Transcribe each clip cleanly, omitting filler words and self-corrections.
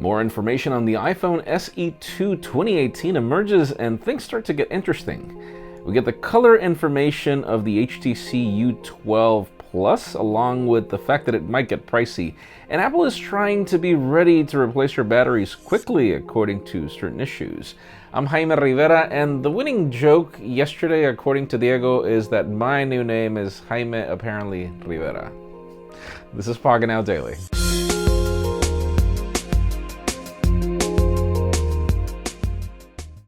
More information on the iPhone SE2 2018 emerges and things start to get interesting. We get the color information of the HTC U12 Plus, along with the fact that it might get pricey. And Apple is trying to be ready to replace your batteries quickly, according to certain issues. I'm Jaime Rivera, and the winning joke yesterday, according to Diego, is that my new name is Jaime, apparently, Rivera. This is Pocketnow Daily.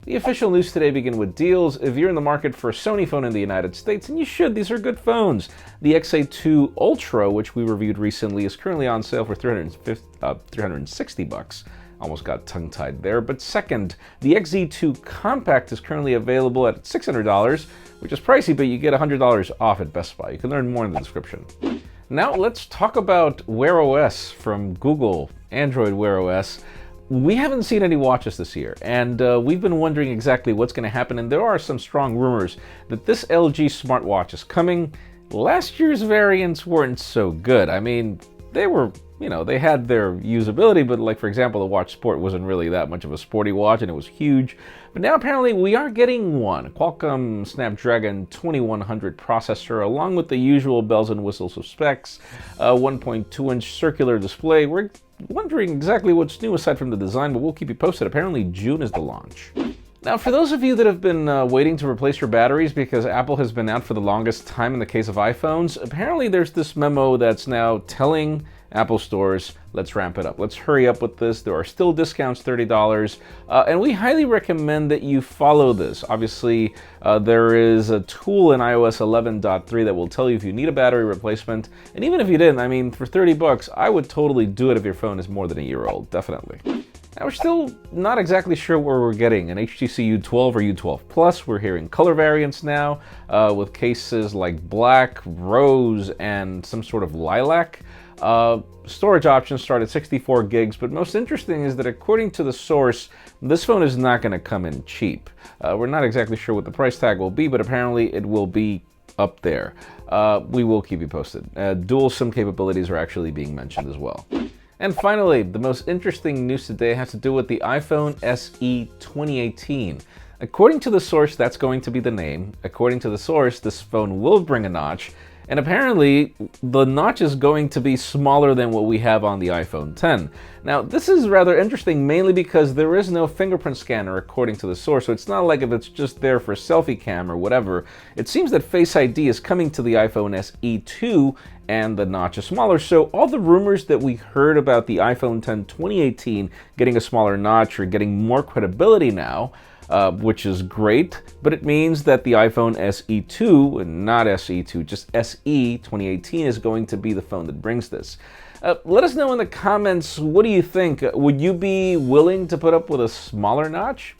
The official news today begin with deals. If you're in the market for a Sony phone in the United States, and you should, these are good phones. The XA2 Ultra, which we reviewed recently, is currently on sale for $360. Almost got tongue-tied there. But second, the XZ2 Compact is currently available at $600, which is pricey, but you get $100 off at Best Buy. You can learn more in the description. Now let's talk about Wear OS from Google, Android Wear OS. We haven't seen any watches this year, and we've been wondering exactly what's going to happen, and there are some strong rumors that this LG smartwatch is coming. Last year's variants weren't so good. I mean, they were, they had their usability, but like, for example, the Watch Sport wasn't really that much of a sporty watch, and it was huge. But now apparently we are getting one, a Qualcomm Snapdragon 2100 processor, along with the usual bells and whistles of specs, a 1.2-inch circular display. We're wondering exactly what's new aside from the design, but we'll keep you posted. Apparently June is the launch. Now, for those of you that have been waiting to replace your batteries because Apple has been out for the longest time in the case of iPhones, apparently there's this memo that's now telling Apple stores, let's ramp it up. Let's hurry up with this. There are still discounts, $30, and we highly recommend that you follow this. Obviously, there is a tool in iOS 11.3 that will tell you if you need a battery replacement, and even if you didn't, I mean, for $30, I would totally do it if your phone is more than a year old, definitely. Now, we're still not exactly sure where we're getting an HTC U12 or U12 Plus. We're hearing color variants now, with cases like black, rose, and some sort of lilac. Storage options start at 64 gigs, but most interesting is that according to the source, this phone is not going to come in cheap. We're not exactly sure what the price tag will be, but apparently it will be up there. We will keep you posted. Dual SIM capabilities are actually being mentioned as well. And finally, the most interesting news today has to do with the iPhone SE 2018. According to the source, that's going to be the name. According to the source, this phone will bring a notch. And apparently, the notch is going to be smaller than what we have on the iPhone X. Now, this is rather interesting, mainly because there is no fingerprint scanner according to the source, so it's not like if it's just there for selfie cam or whatever. It seems that Face ID is coming to the iPhone SE2, and the notch is smaller. So all the rumors that we heard about the iPhone X 2018 getting a smaller notch or getting more credibility now, which is great, but it means that the iPhone SE2, not SE2, just SE 2018 is going to be the phone that brings this. Let us know in the comments, what do you think? Would you be willing to put up with a smaller notch?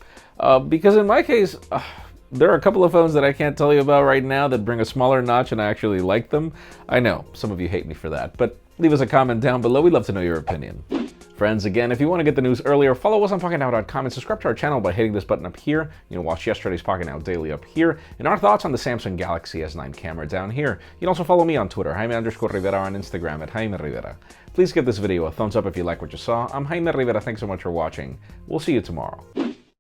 Because in my case, there are a couple of phones that I can't tell you about right now that bring a smaller notch and I actually like them. I know, some of you hate me for that, but leave us a comment down below. We'd love to know your opinion. Friends, again, if you want to get the news earlier, follow us on Pocketnow.com and subscribe to our channel by hitting this button up here. You can watch yesterday's Pocketnow Daily up here, and our thoughts on the Samsung Galaxy S9 camera down here. You can also follow me on Twitter, Jaime_Rivera, on Instagram at Jaime Rivera. Please give this video a thumbs up if you like what you saw. I'm Jaime Rivera. Thanks so much for watching. We'll see you tomorrow.